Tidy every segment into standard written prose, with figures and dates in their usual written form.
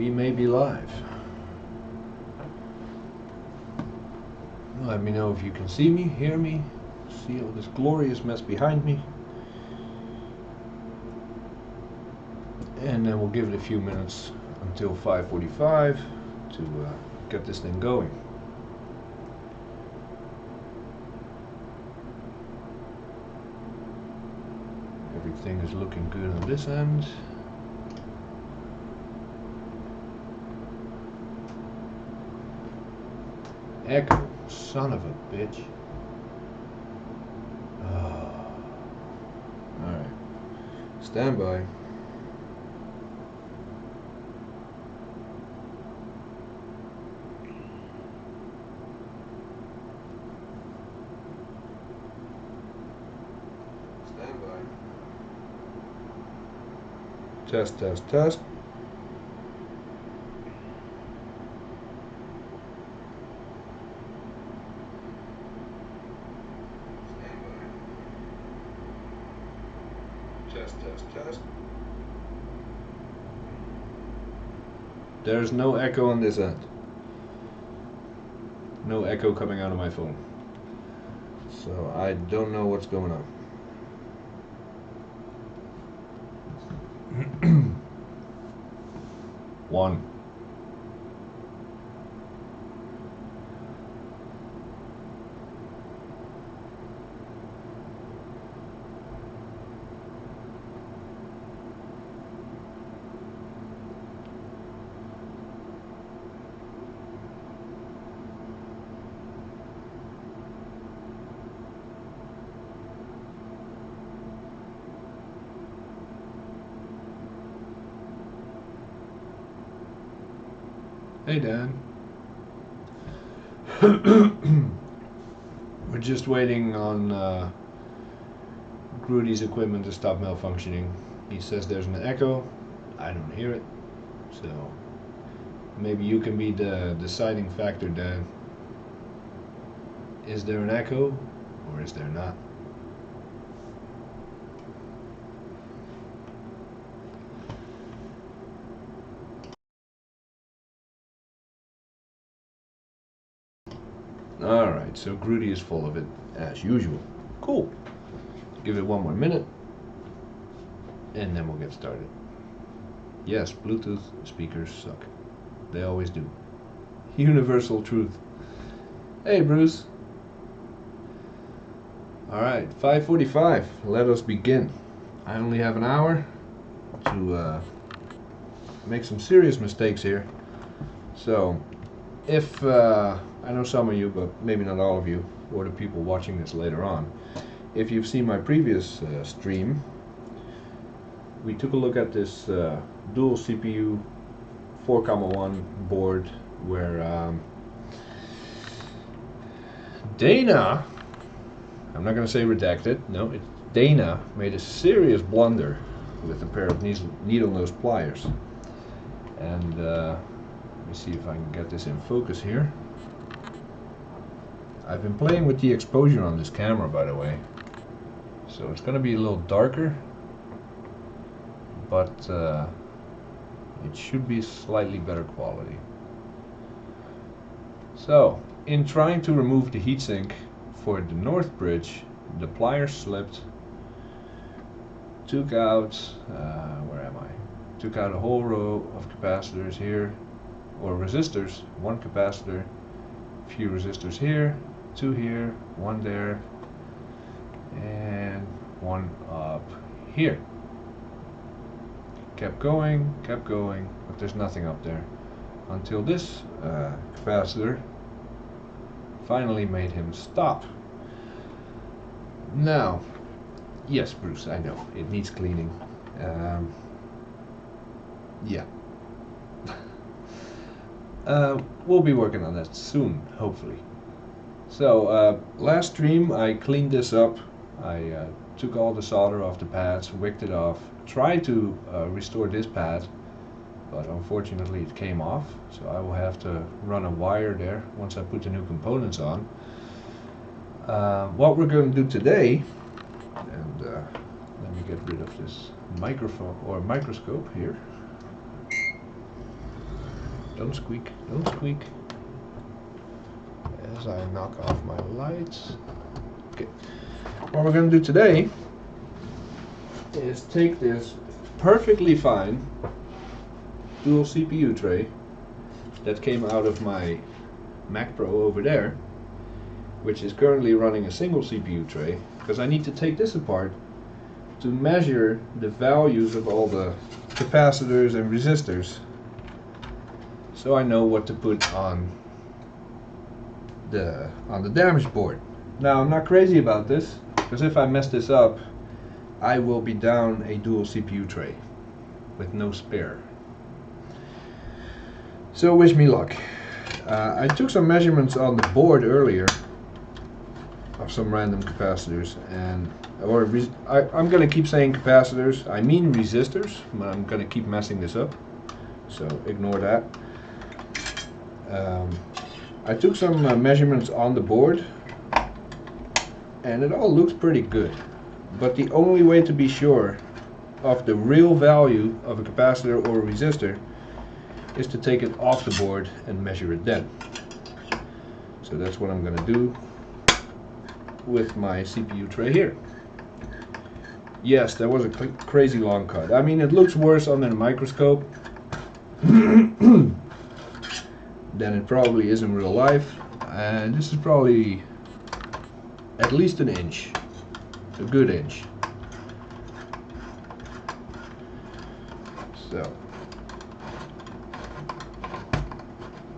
We may be live. Let me know if you can see me, hear me, see all this glorious mess behind me. And then we'll give it a few minutes until 5:45 to get this thing going. Everything is looking good on this end. Echo, son of a bitch. Oh. Alright. Stand by. Stand by. Test, test, test. Test, test, test. There's no echo on this end. No echo coming out of my phone. So I don't know what's going on. One. Hey Dan. We're just waiting on Grudy's equipment to stop malfunctioning. He says there's an echo. I don't hear it. So maybe you can be the deciding factor, Dan. Is there an echo or is there not? Alright, so Grudy is full of it, as usual. Cool. Give it one more minute, and then we'll get started. Yes, Bluetooth speakers suck. They always do. Universal truth. Hey, Bruce. Alright, 5:45. Let us begin. I only have an hour to make some serious mistakes here. So, if I know some of you, but maybe not all of you, or the people watching this later on, if you've seen my previous stream, we took a look at this dual CPU 4,1 board where Dana, I'm not going to say redacted, no, Dana made a serious blunder with a pair of needle nose pliers. And let me see if I can get this in focus here. I've been playing with the exposure on this camera, by the way, so it's going to be a little darker, but it should be slightly better quality. So, in trying to remove the heatsink for the north bridge, the pliers slipped, took out, where am I? Took out a whole row of capacitors here, or resistors, one capacitor, a few resistors here, two here, one there, and one up here. Kept going, but there's nothing up there. Until this capacitor finally made him stop. Now, yes, Bruce, I know, it needs cleaning. Yeah. We'll be working on that soon, hopefully. So, last stream I cleaned this up. I took all the solder off the pads, wicked it off, tried to restore this pad, but unfortunately it came off, so I will have to run a wire there once I put the new components on. What we're going to do today, and let me get rid of this microphone or microscope here. Don't squeak, don't squeak. As I knock off my lights. Okay. What we're going to do today is take this perfectly fine dual CPU tray that came out of my Mac Pro over there, which is currently running a single CPU tray, because I need to take this apart to measure the values of all the capacitors and resistors, so I know what to put on the damaged board. Now, I'm not crazy about this, because if I mess this up, I will be down a dual CPU tray with no spare. So wish me luck. I took some measurements on the board earlier of some random capacitors, and I'm going to keep saying capacitors. I mean resistors, but I'm going to keep messing this up, so ignore that. I took some measurements on the board, and it all looks pretty good. But the only way to be sure of the real value of a capacitor or a resistor is to take it off the board and measure it then. So that's what I'm going to do with my CPU tray here. Yes, that was a crazy long cut. I mean, it looks worse under the microscope than it probably is in real life. And this is probably at least an inch, a good inch. So,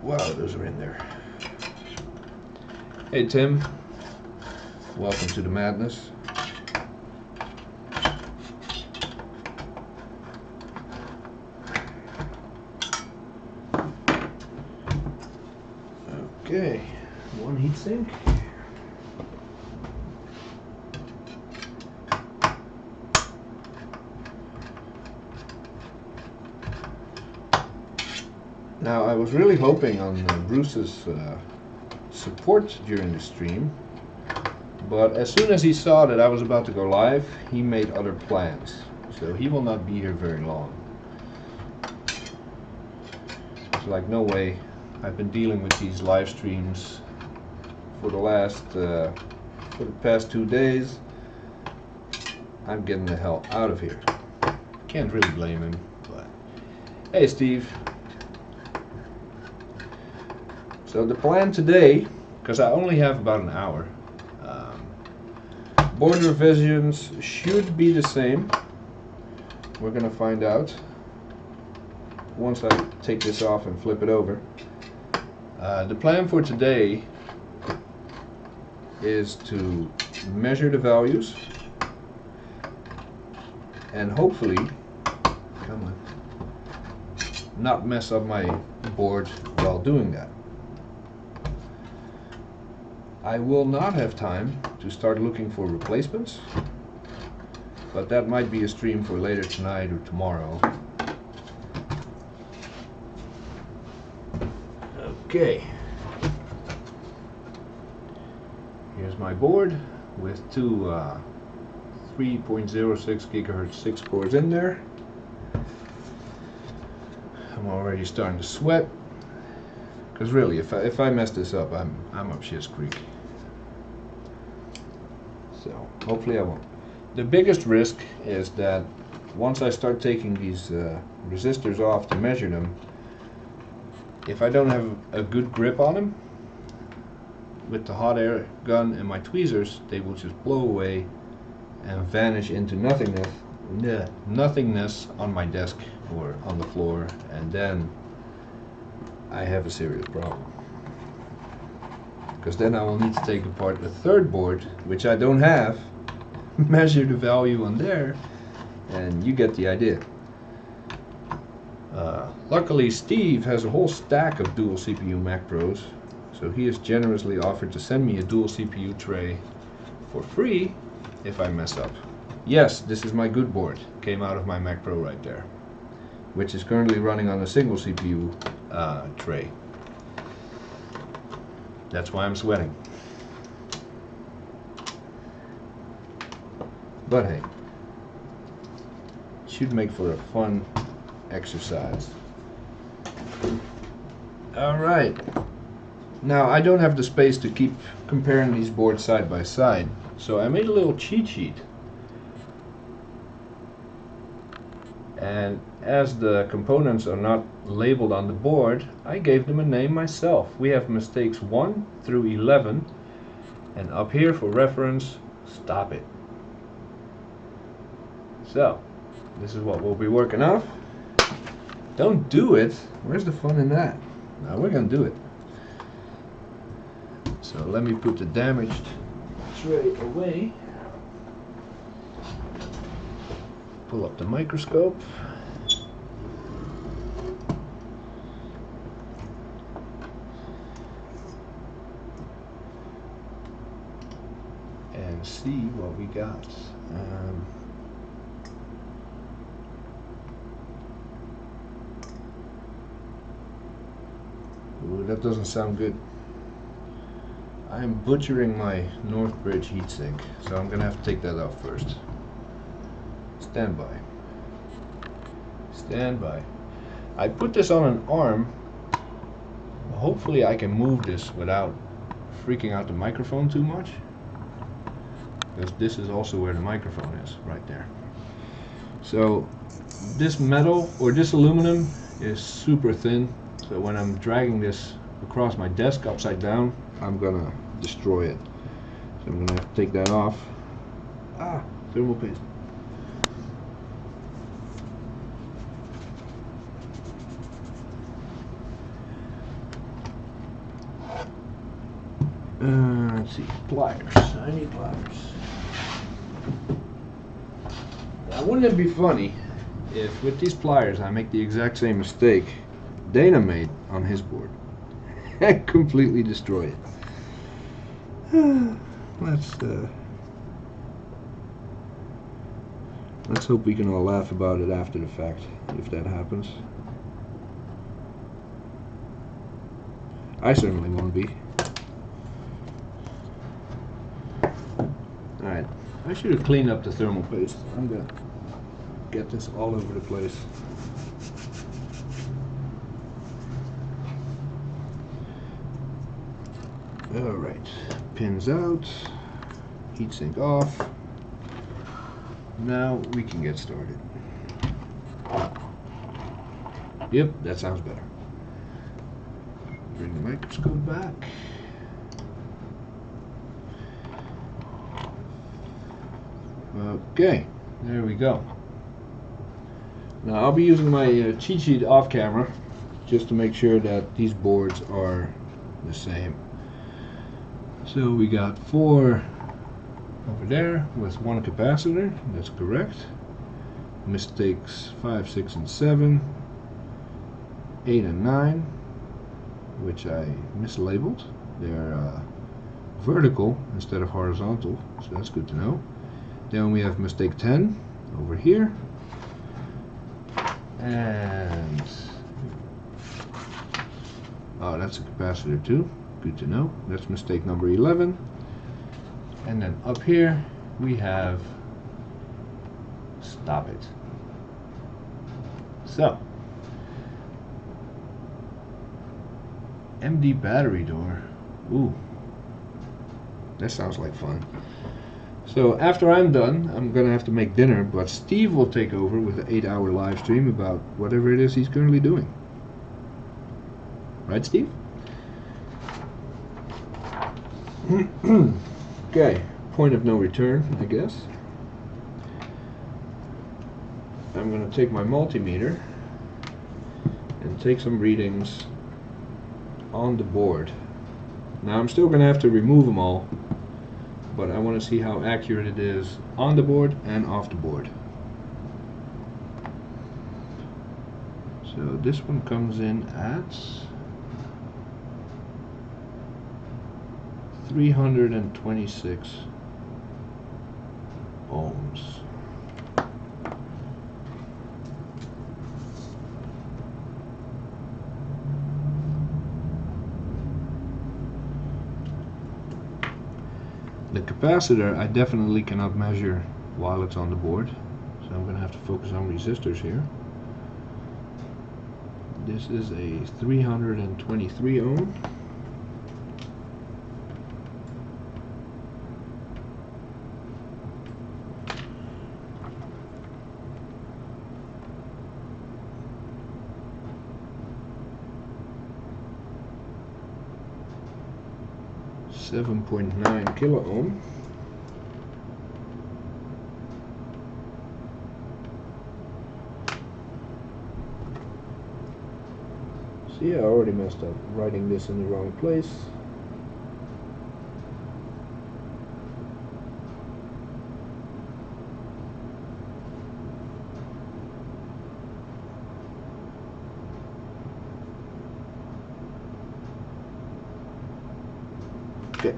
wow, those are in there. Hey Tim, welcome to the madness. Okay, one heat sink. Now, I was really hoping on Bruce's support during the stream, but as soon as he saw that I was about to go live, he made other plans, so he will not be here very long. It's like, no way. I've been dealing with these live streams for the past 2 days. I'm getting the hell out of here. Can't really blame him, but hey Steve. So the plan today, because I only have about an hour, board revisions should be the same. We're gonna find out once I take this off and flip it over. The plan for today is to measure the values and hopefully, come on, not mess up my board while doing that. I will not have time to start looking for replacements, but that might be a stream for later tonight or tomorrow. Okay, here's my board with two 3.06 gigahertz 6 cores in there. I'm already starting to sweat, because really, if I mess this up, I'm up shit's creek. So hopefully I won't. The biggest risk is that once I start taking these resistors off to measure them, if I don't have a good grip on them with the hot air gun and my tweezers, they will just blow away and vanish into nothingness on my desk or on the floor, and then I have a serious problem. Because then I will need to take apart the third board, which I don't have, measure the value on there, and you get the idea. Luckily, Steve has a whole stack of dual CPU Mac Pros, so he has generously offered to send me a dual CPU tray for free if I mess up. Yes, this is my good board. Came out of my Mac Pro right there, which is currently running on a single CPU tray. That's why I'm sweating. But hey, should make for a fun exercise. Alright. Now I don't have the space to keep comparing these boards side by side, so I made a little cheat sheet. And as the components are not labeled on the board, I gave them a name myself. We have mistakes 1 through 11, and up here for reference, stop it. So, this is what we'll be working off. Don't do it. Where's the fun in that? Now we're gonna do it. So let me put the damaged tray away. Pull up the microscope. And see what we got. Ooh, that doesn't sound good. I'm butchering my Northbridge heatsink, so I'm gonna have to take that off first. Stand by. Stand by. I put this on an arm. Hopefully I can move this without freaking out the microphone too much. Because this is also where the microphone is, right there. So this metal, or this aluminum, is super thin. So when I'm dragging this across my desk upside down, I'm gonna destroy it. So I'm gonna have to take that off. Ah, thermal paste. Let's see, pliers. I need pliers. Now, wouldn't it be funny if with these pliers I make the exact same mistake Dana made on his board and completely destroy it? Let's hope we can all laugh about it after the fact, if that happens. I certainly won't be. Alright, I should have cleaned up the thermal paste. I'm gonna get this all over the place. Alright, pins out, heatsink off. Now we can get started. Yep, that sounds better. Bring the microscope back. Okay, there we go. Now I'll be using my cheat sheet off camera just to make sure that these boards are the same. So we got 4 over there with 1 capacitor, that's correct. Mistakes 5, 6, and 7, 8 and 9, which I mislabeled. They're vertical instead of horizontal, so that's good to know. Then we have mistake 10 over here, and oh, that's a capacitor too, good to know. That's mistake number 11. And then up here we have stop it. So MD battery door, ooh, that sounds like fun. So after I'm done, I'm gonna have to make dinner, but Steve will take over with an 8-hour live stream about whatever it is he's currently doing. Right, Steve? Okay, point of no return, I guess. I'm gonna take my multimeter and take some readings on the board. Now I'm still gonna have to remove them all, but I want to see how accurate it is on the board and off the board. So this one comes in at 326 ohms. The capacitor I definitely cannot measure while it's on the board, so I'm going to have to focus on resistors here. This is a 323 ohm. .9 kilo ohm. See, I already messed up writing this in the wrong place. Okay.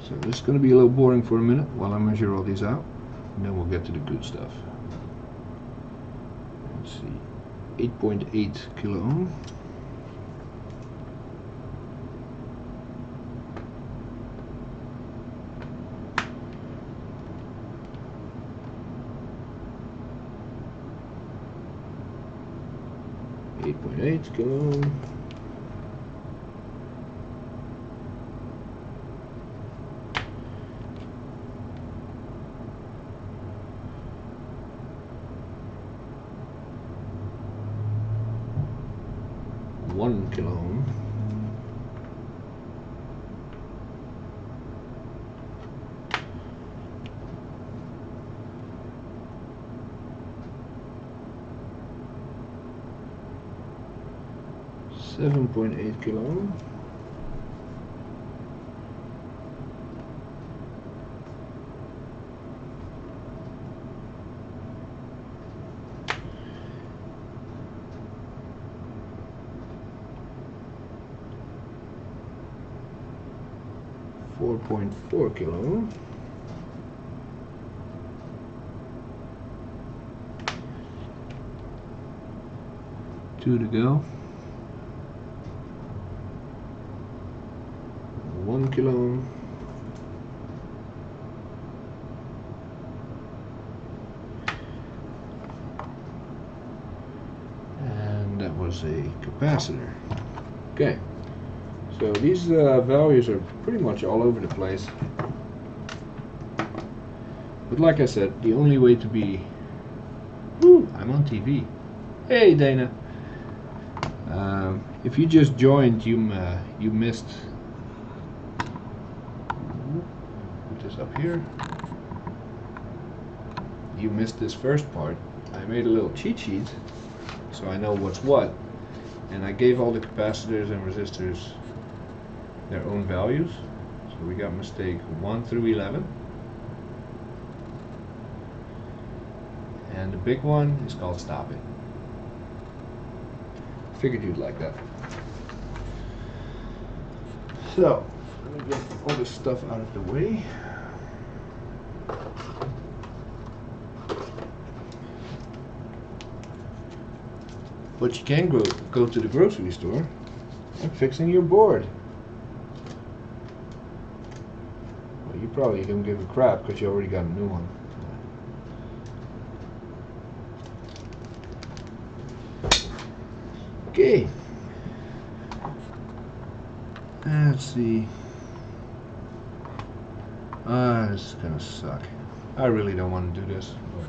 So this is going to be a little boring for a minute while I measure all these out, and then we'll get to the good stuff. Let's see, 8.8 kilo ohm. Kilo ohm. One kilo ohm. .8 kilo ohm. .4 kilo ohm. Two to go. 1 kilo ohm. And that was a capacitor. Okay, so these values are pretty much all over the place. But like I said, the only way to be... Woo, I'm on TV. Hey Dana. If you just joined, you missed... Put this up here. You missed this first part. I made a little cheat sheet so I know what's what, and I gave all the capacitors and resistors their own values. So we got mistake 1 through 11, and the big one is called stop it. Figured you'd like that. So let me get all this stuff out of the way. But you can go to the grocery store and fixing your board. Well, you probably don't give a crap because you already got a new one. Okay. Let's see. This is gonna suck. I really don't want to do this, but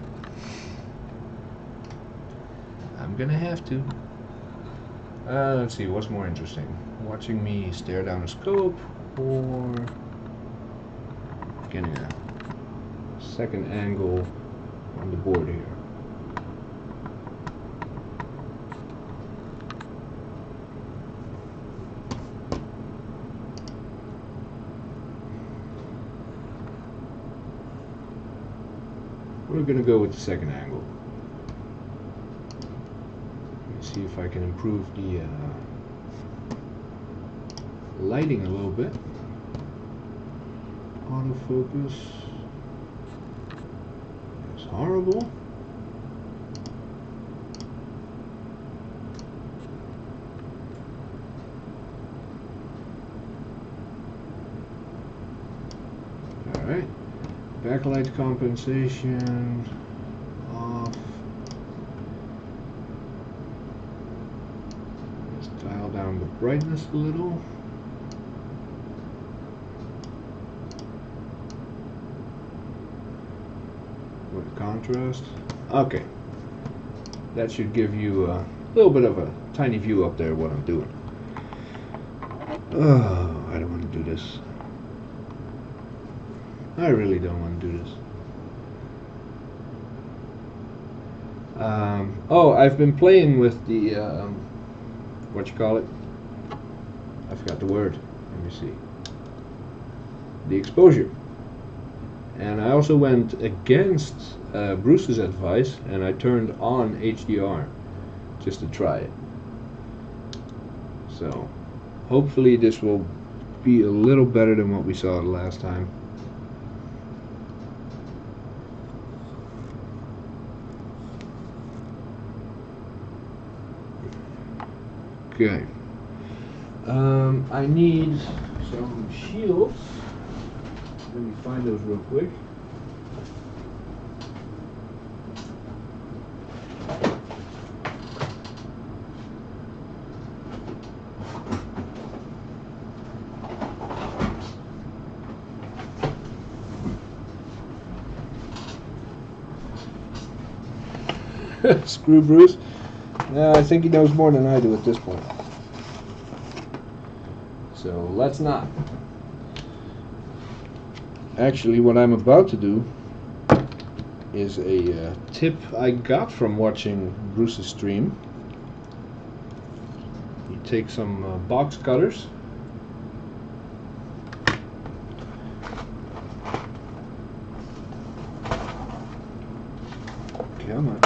I'm gonna have to. Let's see, what's more interesting? Watching me stare down a scope, or getting a second angle on the board here? We're gonna go with the second angle. Let's see if I can improve the lighting a little bit. Autofocus is horrible. Alright. Backlight compensation off. down the brightness a little. With contrast. Okay. That should give you a little bit of a tiny view up there of what I'm doing. Oh, I don't want to do this. I really don't want to do this. Oh, I've been playing with the, what you call it? I forgot the word. Let me see. The exposure. And I also went against Bruce's advice and I turned on HDR just to try it. So hopefully this will be a little better than what we saw the last time. Okay. I need some shields. Let me find those real quick. Screw Bruce. No, I think he knows more than I do at this point. So let's not. Actually, what I'm about to do is a tip I got from watching Bruce's stream. You take some box cutters. Come on.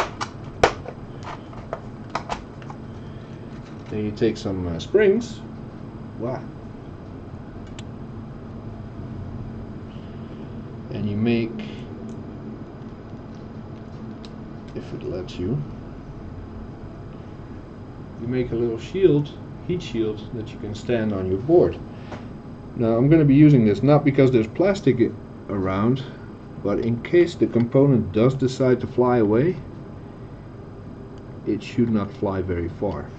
Then you take some springs. Wow. And you make, if it lets you make a little shield, heat shield, that you can stand on your board. Now I'm going to be using this not because there's plastic around, but in case the component does decide to fly away, it should not fly very far.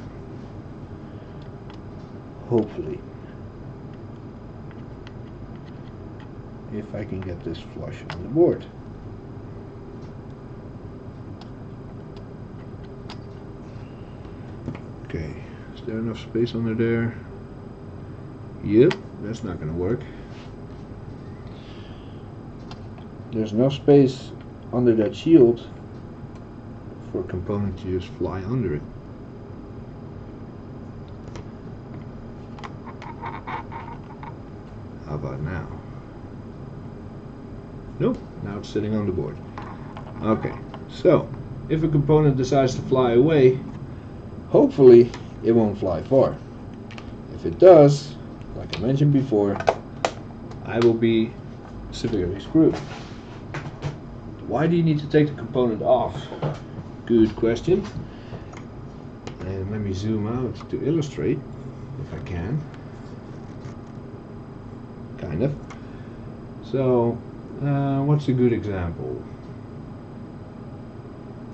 Hopefully. If I can get this flush on the board. Okay, is there enough space under there? Yep, that's not going to work. There's enough space under that shield for a component to just fly under it. How about now? Nope, now it's sitting on the board. Okay, so if a component decides to fly away, hopefully it won't fly far. If it does, like I mentioned before, I will be severely screwed. Why do you need to take the component off? Good question. And let me zoom out to illustrate, if I can. Kind of. So, what's a good example?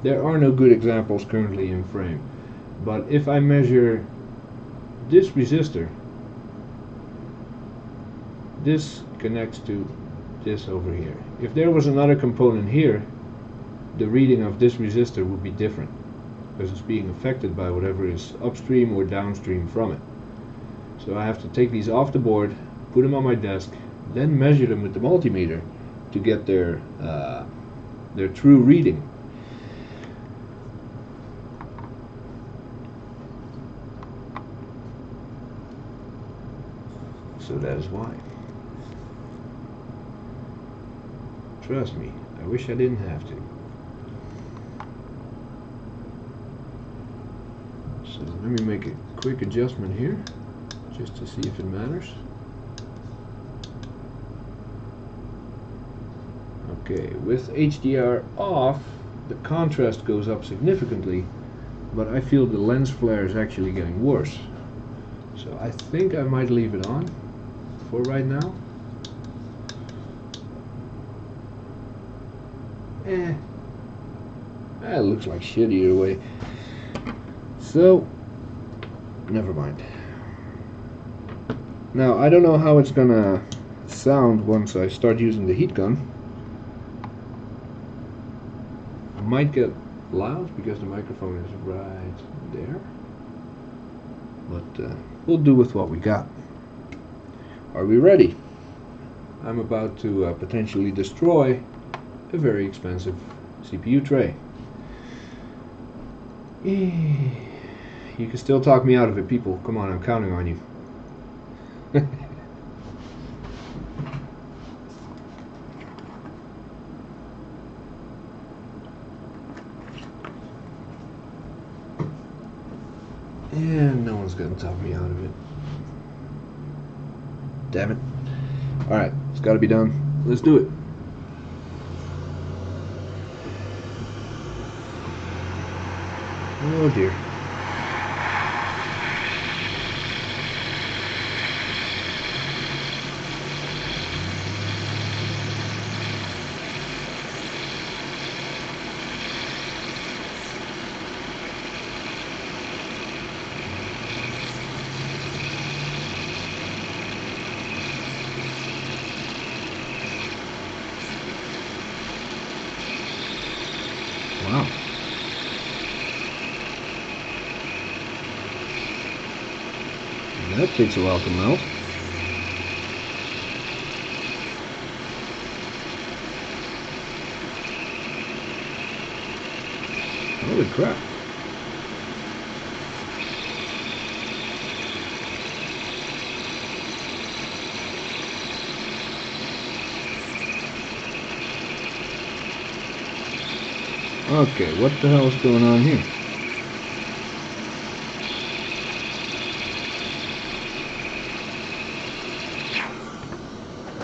There are no good examples currently in frame, but if I measure this resistor, this connects to this over here. If there was another component here, the reading of this resistor would be different because it's being affected by whatever is upstream or downstream from it. So I have to take these off the board, put them on my desk, then measure them with the multimeter to get their true reading. So that is why. Trust me, I wish I didn't have to. So let me make a quick adjustment here, just to see if it matters. Okay, with HDR off, the contrast goes up significantly, but I feel the lens flare is actually getting worse. So I think I might leave it on for right now. It looks like shit either way. So, never mind. Now, I don't know how it's gonna sound once I start using the heat gun. It might get loud because the microphone is right there. But we'll do with what we got. Are we ready? I'm about to potentially destroy a very expensive CPU tray. You can still talk me out of it, people. Come on, I'm counting on you. And no one's gonna talk me out of it. Damn it. Alright, it's gotta be done. Let's do it. Oh dear. Wow. That takes a while to melt. Holy crap. Okay, what the hell is going on here?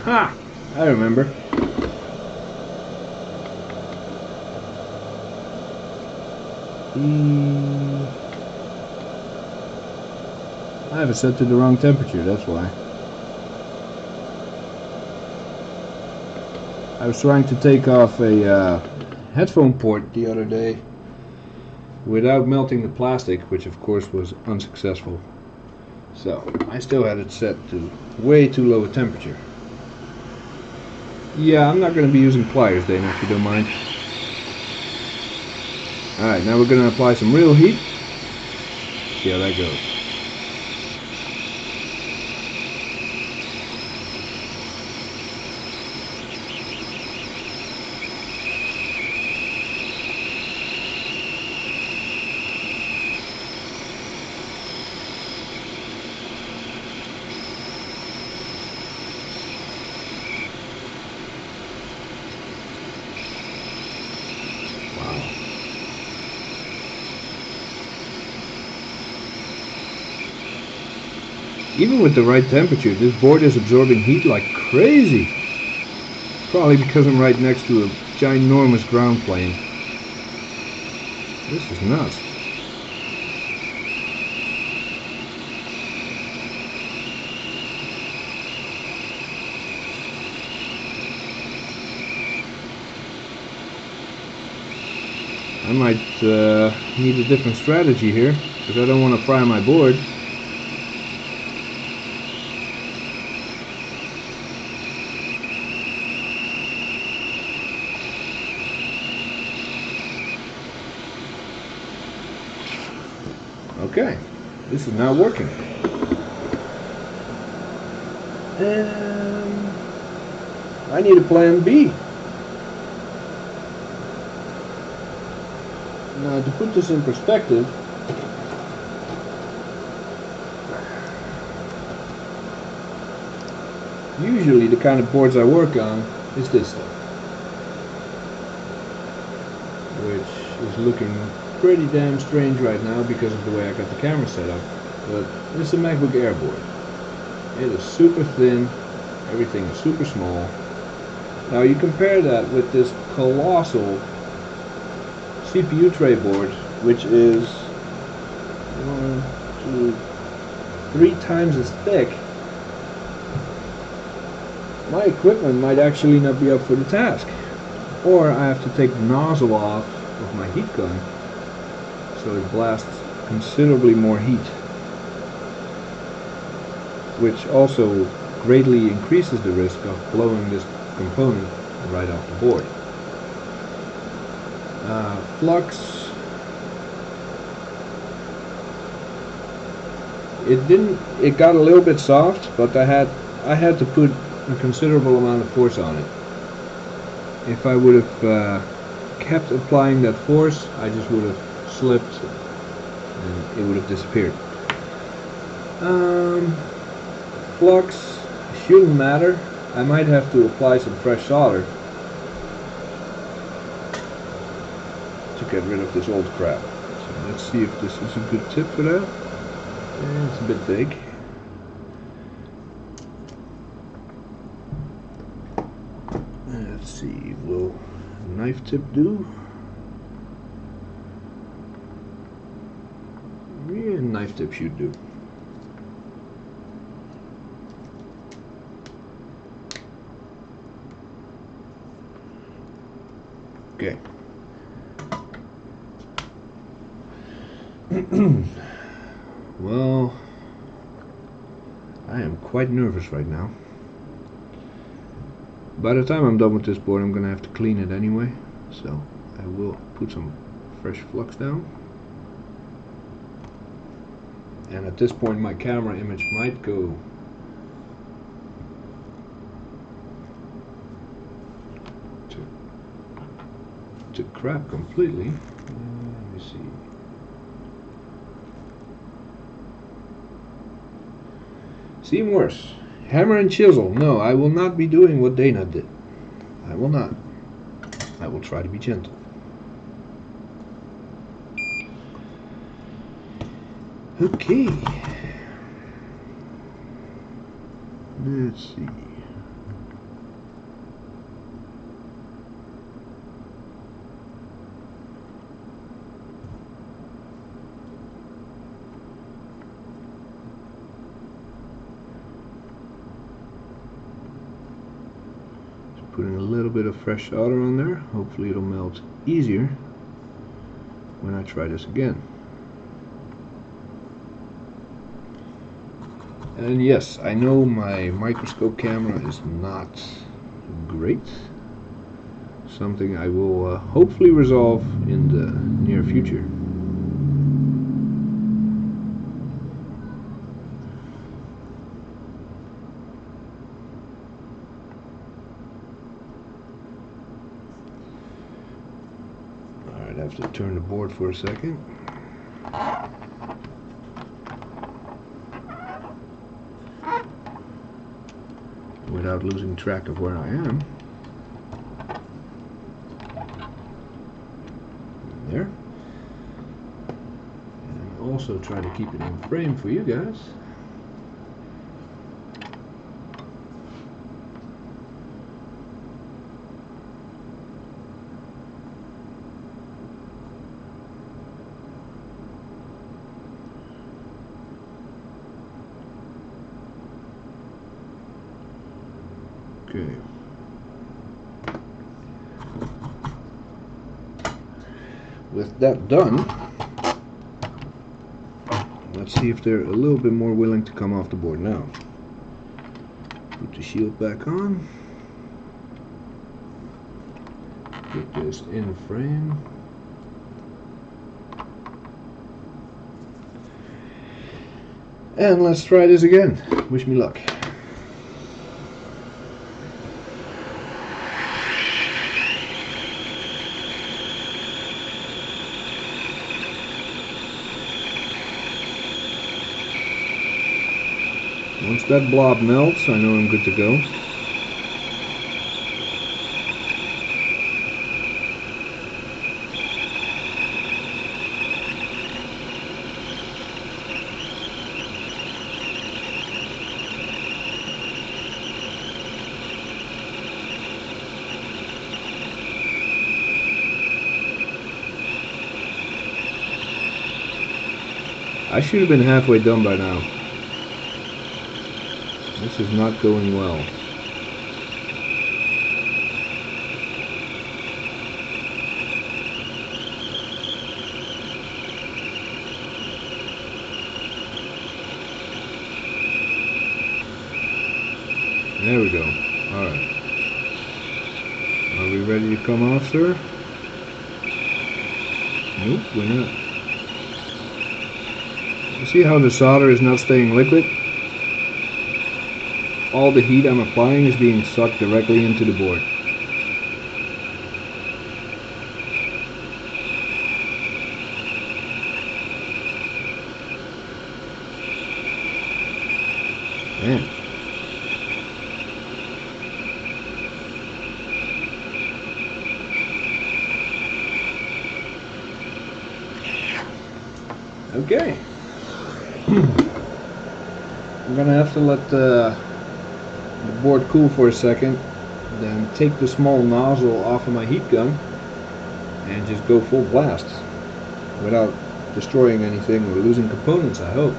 Ha! I remember. I have it set to the wrong temperature, that's why. I was trying to take off a headphone port the other day without melting the plastic, which of course was unsuccessful. So I still had it set to way too low a temperature. Yeah, I'm not going to be using pliers, Dana, if you don't mind. Alright, now we're going to apply some real heat. See how that goes. Even with the right temperature, this board is absorbing heat like crazy. Probably because I'm right next to a ginormous ground plane. This is nuts. I might need a different strategy here, because I don't want to fry my board. Okay, this is now working. And I need a plan B. Now, to put this in perspective, usually the kind of boards I work on is this stuff, which is looking pretty damn strange right now because of the way I got the camera set up. But it's a MacBook Air board. It is super thin, everything is super small. Now you compare that with this colossal CPU tray board, which is 3 times as thick. My equipment might actually not be up for the task, or I have to take the nozzle off of my heat gun so it blasts considerably more heat. which also greatly increases the risk of blowing this component right off the board. Flux, it got a little bit soft, but I had to put a considerable amount of force on it. If I would have kept applying that force, I just would have slipped and it would have disappeared. Flux shouldn't matter. I might have to apply some fresh solder to get rid of this old crap. So let's see if this is a good tip for that. Yeah, it's a bit big. Let's see, will knife tip do? Yeah, knife tip should do. Okay. Well, I am quite nervous right now. By the time I'm done with this board, I'm gonna have to clean it anyway, so I will put some fresh flux down. And at this point my camera image might go to crap completely. Let me see. Seem worse. Hammer and chisel. No, I will not be doing what Dana did. I will not. I will try to be gentle. Okay. Let's see. Putting a little bit of fresh solder on there. Hopefully it'll melt easier when I try this again. And yes, I know my microscope camera is not great. Something I will hopefully resolve in the near future. Alright, I have to turn the board for a second. Without losing track of where I am. There. And also try to keep it in frame for you guys. Okay. With that done, let's see if they're a little bit more willing to come off the board now. Put the shield back on. Get this in frame. And let's try this again. Wish me luck. Once that blob melts, I know I'm good to go. I should have been halfway done by now. This is not going well. There we go. Alright. Are we ready to come off, sir? Nope, we're not. You see how the solder is not staying liquid? All the heat I'm applying is being sucked directly into the board. Man. Okay. I'm gonna have to let the board cool for a second, then take the small nozzle off of my heat gun and just go full blast without destroying anything or losing components, I hope.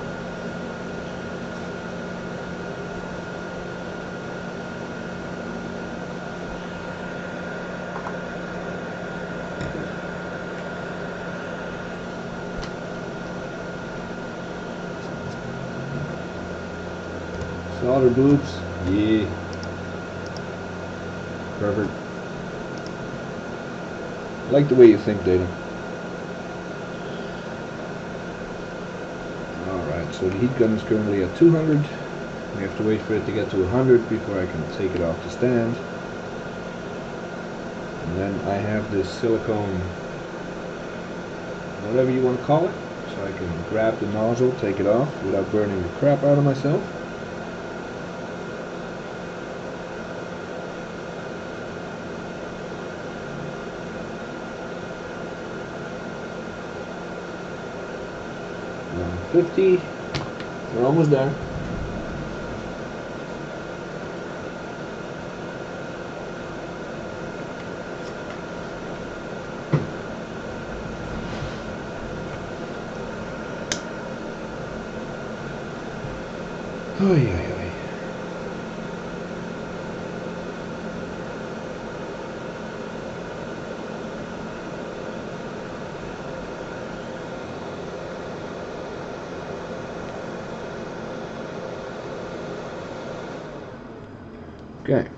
Solder boots, yeah. Perfect. I like the way you think, Data. Alright, so the heat gun is currently at 200. We have to wait for it to get to 100 before I can take it off the stand. And then I have this silicone, whatever you want to call it, so I can grab the nozzle, take it off without burning the crap out of myself. Now 50, we're almost there. Oy, oy, oy. Okay.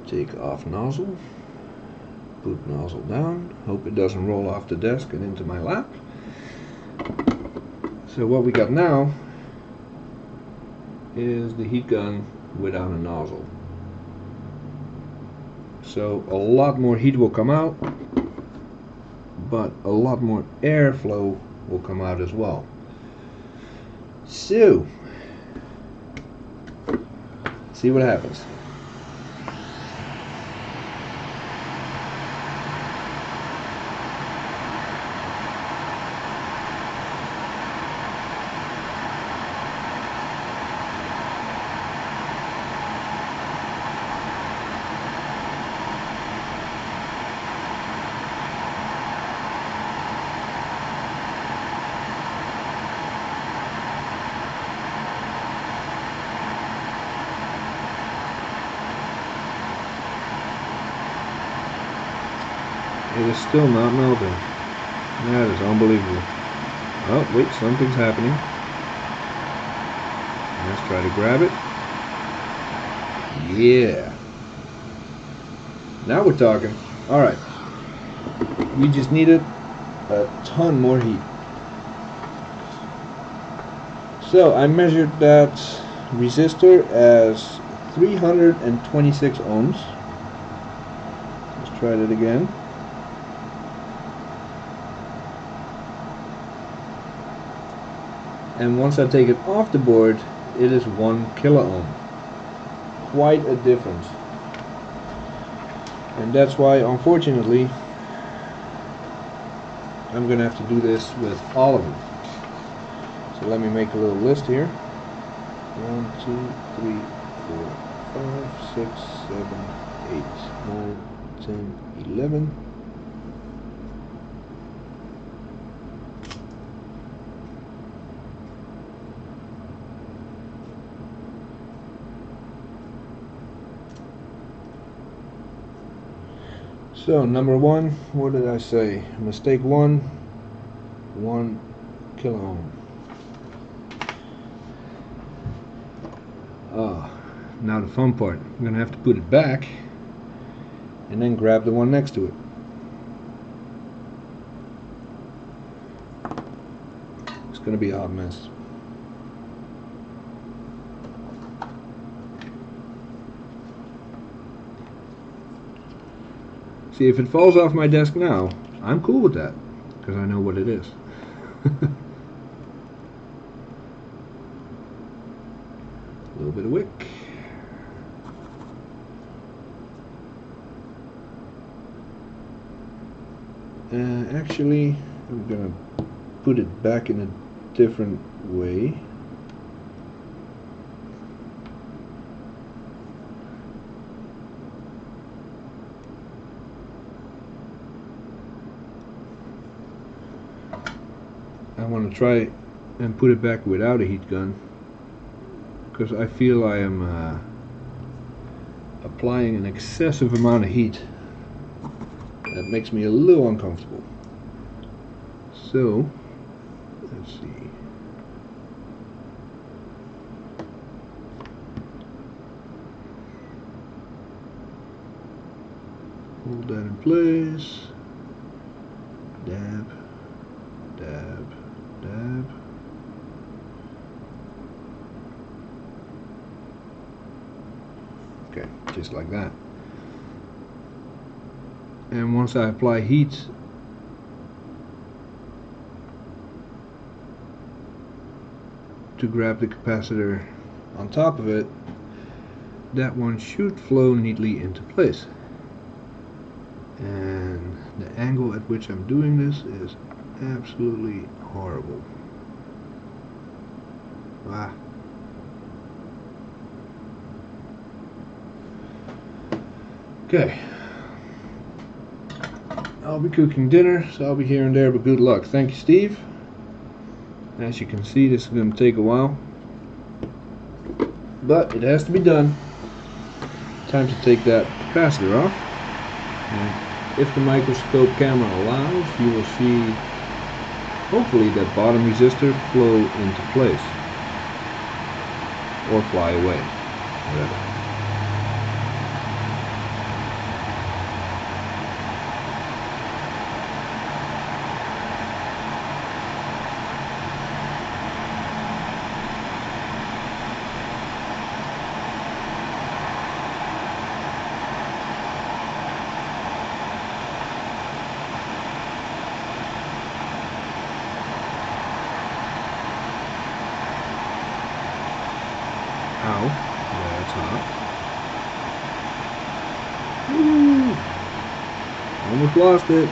Take off nozzle. Put nozzle down. Hope it doesn't roll off the desk and into my lap. So what we got now is the heat gun without a nozzle. So a lot more heat will come out, but a lot more airflow will come out as well. So, see what happens. It is still not melting. That is unbelievable. Oh, wait, something's happening. Let's try to grab it. Yeah. Now we're talking. Alright. We just needed a ton more heat. So I measured that resistor as 326 ohms. Let's try that again. And once I take it off the board, it is 1 kilo ohm. Quite a difference. And that's why, unfortunately, I'm going to have to do this with all of them. So let me make a little list here. 1, 2, 3, 4, 5, 6, 7, 8, 9, 10, 11. So number 1, what did I say? Mistake 1, 1 kilo ohm. Ah, now the fun part. I'm gonna have to put it back and then grab the one next to it. It's gonna be a hot mess. See, if it falls off my desk now, I'm cool with that, because I know what it is. A little bit of wick. Actually, I'm gonna put it back in a different way. I want to try and put it back without a heat gun, because I feel I am applying an excessive amount of heat. That makes me a little uncomfortable. So, let's see. Hold that in place. Dab, dab, dab. Okay, just like that. And once I apply heat to grab the capacitor on top of it, that one should flow neatly into place. And the angle at which I'm doing this is absolutely horrible. Ah. Okay. I'll be cooking dinner, so I'll be here and there, but good luck. Thank you, Steve. As you can see, this is going to take a while, but it has to be done. Time to take that capacitor off. And if the microscope camera allows, you will see, hopefully, that bottom resistor flow into place. Or fly away. Whatever. Ow, that's hot. Woo! Almost lost it.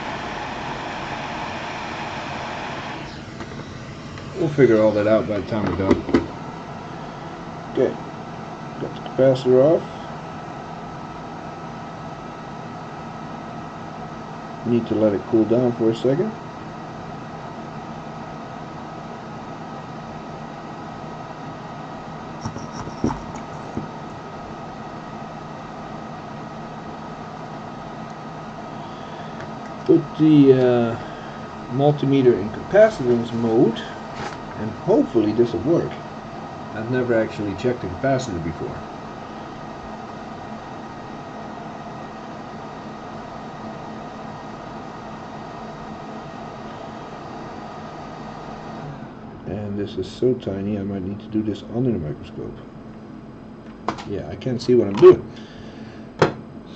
We'll figure all that out by the time we're done. Okay, got the capacitor off. Need to let it cool down for a second. Put the multimeter in capacitance mode, and hopefully this will work. I've never actually checked the capacitor before. And this is so tiny, I might need to do this under the microscope. Yeah, I can't see what I'm doing.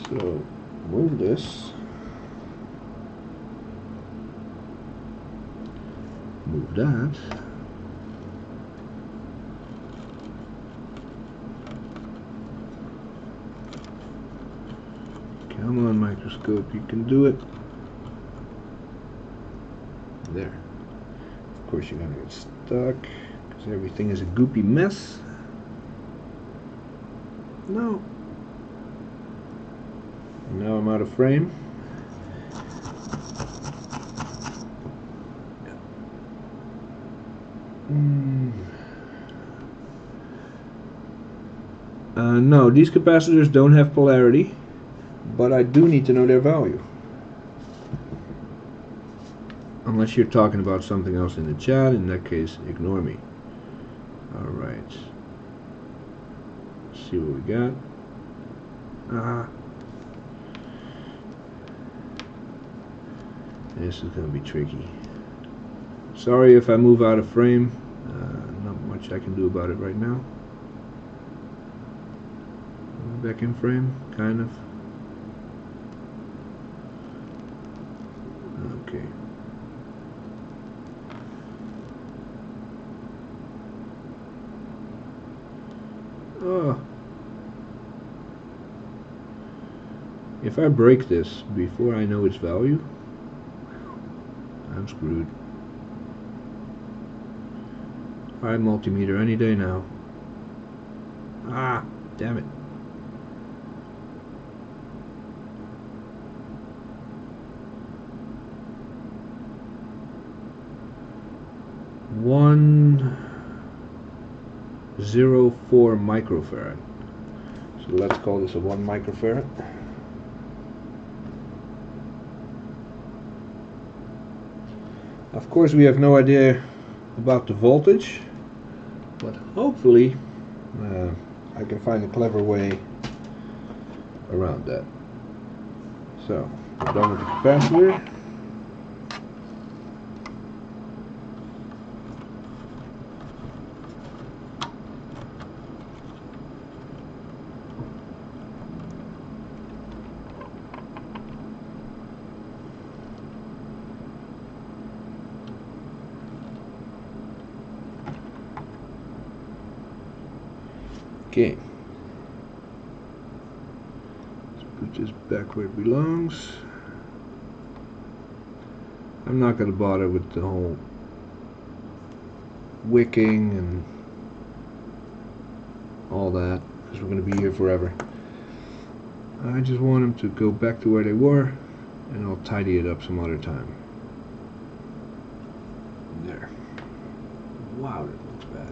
So, move this. Move that. Come on, microscope, you can do it. There. Of course, you're gonna get stuck because everything is a goopy mess. No. Now I'm out of frame. No, these capacitors don't have polarity, but I do need to know their value. Unless you're talking about something else in the chat, in that case, ignore me. Alright. see what we got. This is going to be tricky. Sorry if I move out of frame. Not much I can do about it right now. Back in frame, kind of. Okay. Oh. If I break this before I know its value, I'm screwed. Alright, multimeter, any day now. Ah, damn it. One 0.04 microfarad. So let's call this a 1 microfarad. Of course, we have no idea about the voltage, but hopefully I can find a clever way around that. So, we're done with the capacitor. Okay, let's put this back where it belongs. I'm not going to bother with the whole wicking and all that, because we're going to be here forever. I just want them to go back to where they were, and I'll tidy it up some other time. There. Wow, that looks bad.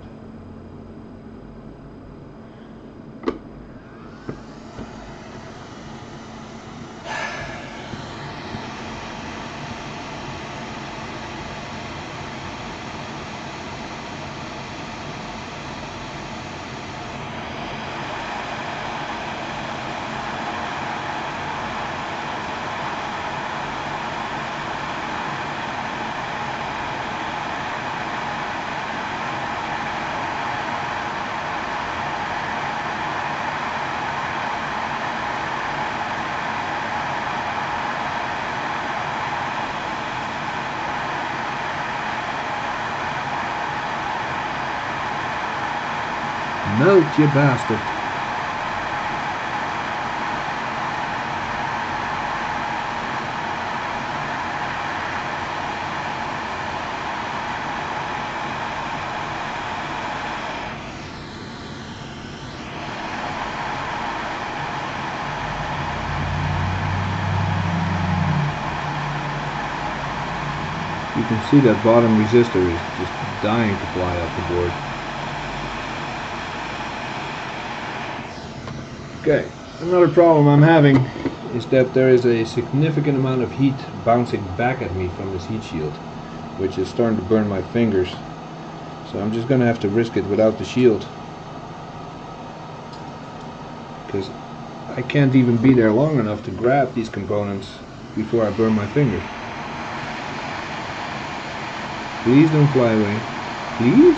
Melt, you bastard. You can see that bottom resistor is just dying to fly off the board. Okay, another problem I'm having is that there is a significant amount of heat bouncing back at me from this heat shield, which is starting to burn my fingers. So I'm just going to have to risk it without the shield, because I can't even be there long enough to grab these components before I burn my fingers. Please don't fly away. Please?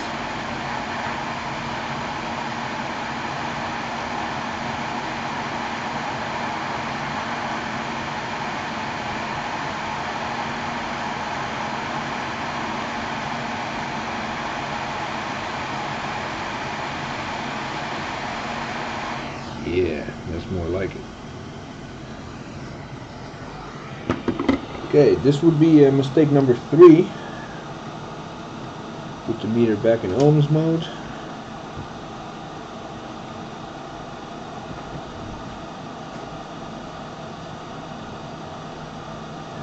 Yeah, that's more like it. Okay, this would be mistake number 3. Put the meter back in ohms mode.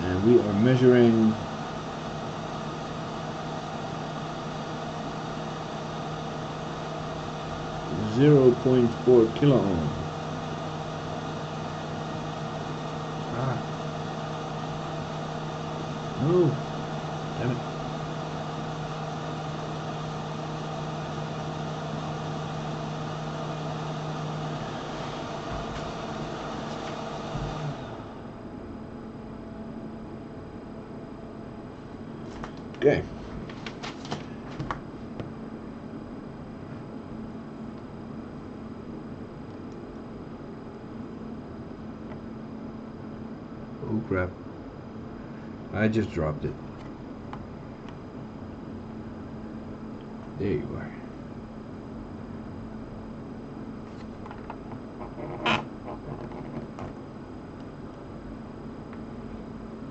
And we are measuring 0.4 kilo ohm. No, damn it. Okay. Oh crap. I just dropped it. There you are.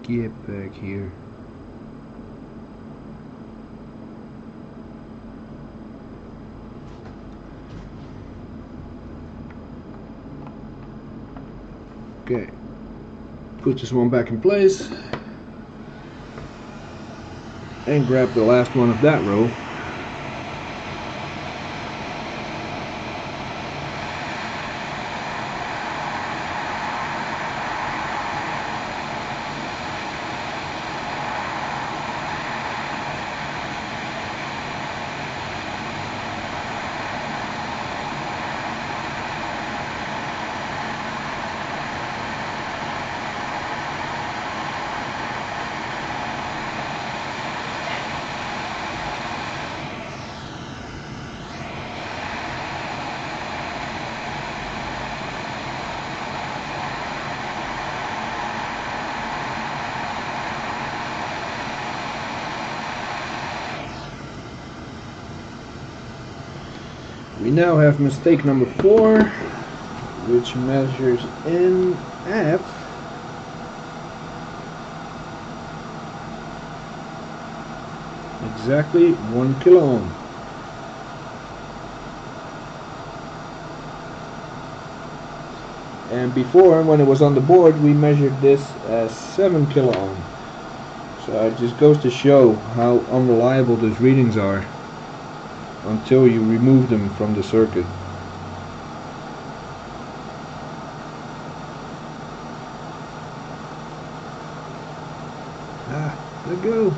Get back here. Okay. Put this one back in place. And grab the last one of that row. We now have mistake number 4, which measures in at exactly 1 kilo ohm. And before, when it was on the board, we measured this as 7 kilo ohm. So it just goes to show how unreliable those readings are until you remove them from the circuit. Let go.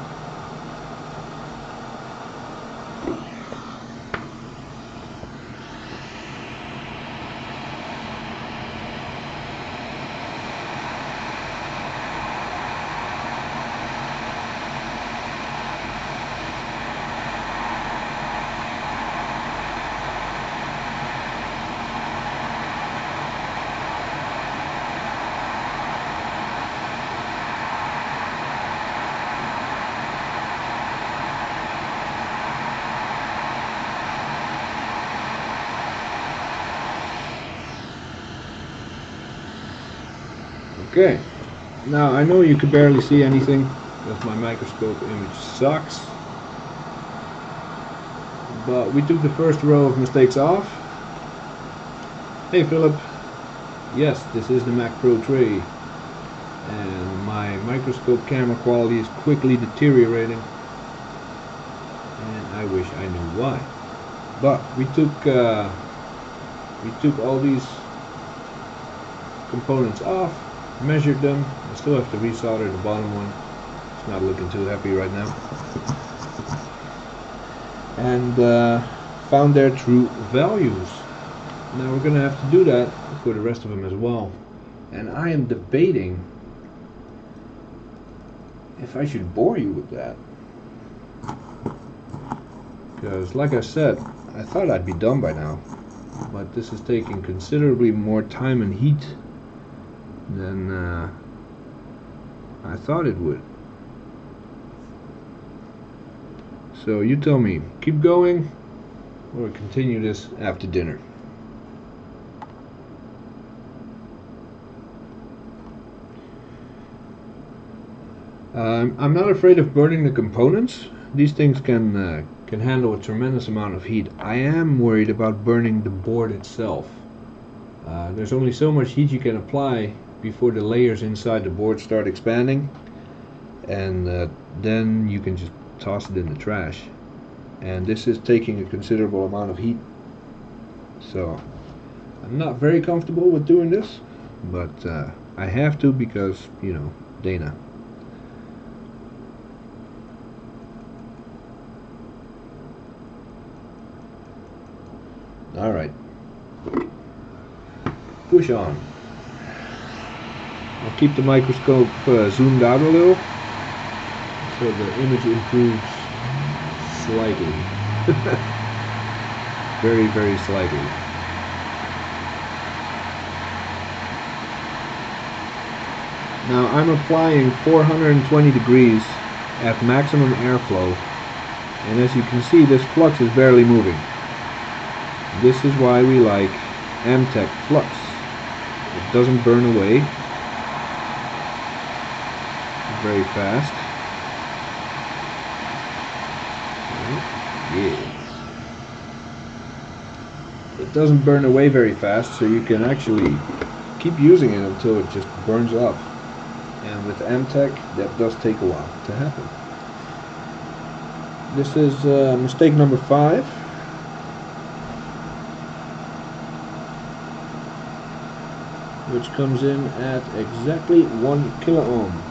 Okay, now I know you can barely see anything because my microscope image sucks, but we took the first row of mistakes off. Hey Philip, yes, this is the Mac Pro tray, and my microscope camera quality is quickly deteriorating, and I wish I knew why. But we took all these components off, measured them. I still have to resolder the bottom one. It's not looking too happy right now. And found their true values. Now we're going to have to do that for the rest of them as well. And I am debating if I should bore you with that. Because like I said, I thought I'd be done by now. But this is taking considerably more time and heat than I thought it would. So you tell me, keep going or continue this after dinner. I'm not afraid of burning the components. These things can handle a tremendous amount of heat. I am worried about burning the board itself. There's only so much heat you can apply before the layers inside the board start expanding, and then you can just toss it in the trash. And this is taking a considerable amount of heat, so I'm not very comfortable with doing this, but I have to because, you know, Dana. Alright, push on. I'll keep the microscope zoomed out a little So the image improves slightly. Very, very slightly. Now I'm applying 420 degrees at maximum airflow, and as you can see, this flux is barely moving. This is why we like Amtech flux. It doesn't burn away very fast. Yeah. It doesn't burn away very fast, so you can actually keep using it until it just burns up. And with Amtech, that does take a while to happen. This is mistake number 5. Which comes in at exactly 1 kilo ohm.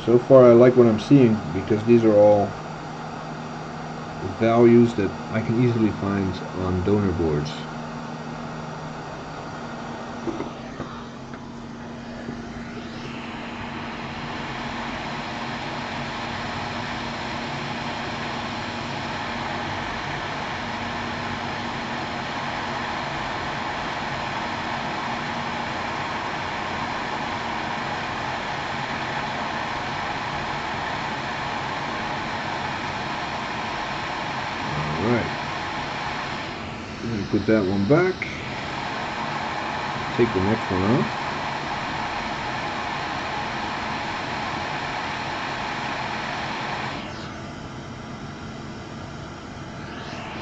So far I like what I'm seeing, because these are all values that I can easily find on donor boards. Put that one back. Take the next one off.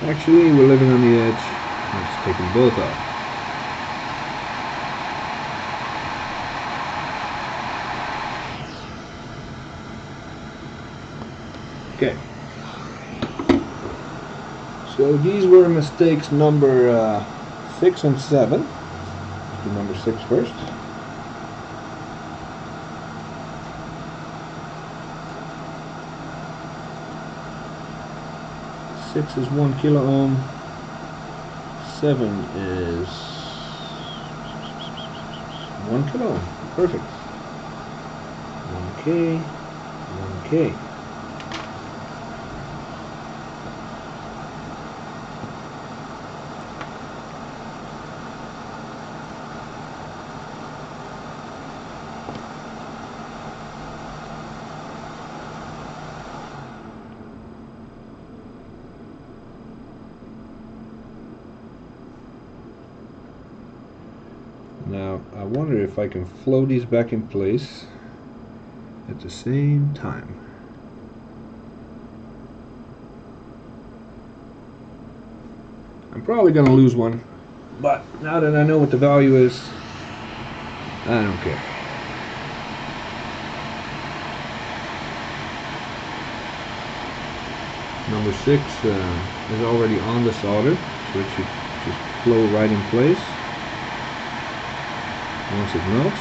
Actually, we're living on the edge. Let's take them both off. Okay. So these were mistakes number 6 and 7. Let's do number 6 first. Six is 1 kilo ohm. 7 is 1 kilo ohm. Perfect. 1K, 1K. Now, I wonder if I can flow these back in place at the same time. I'm probably going to lose one, but now that I know what the value is, I don't care. Number 6 is already on the solder, so it should just flow right in place once it melts.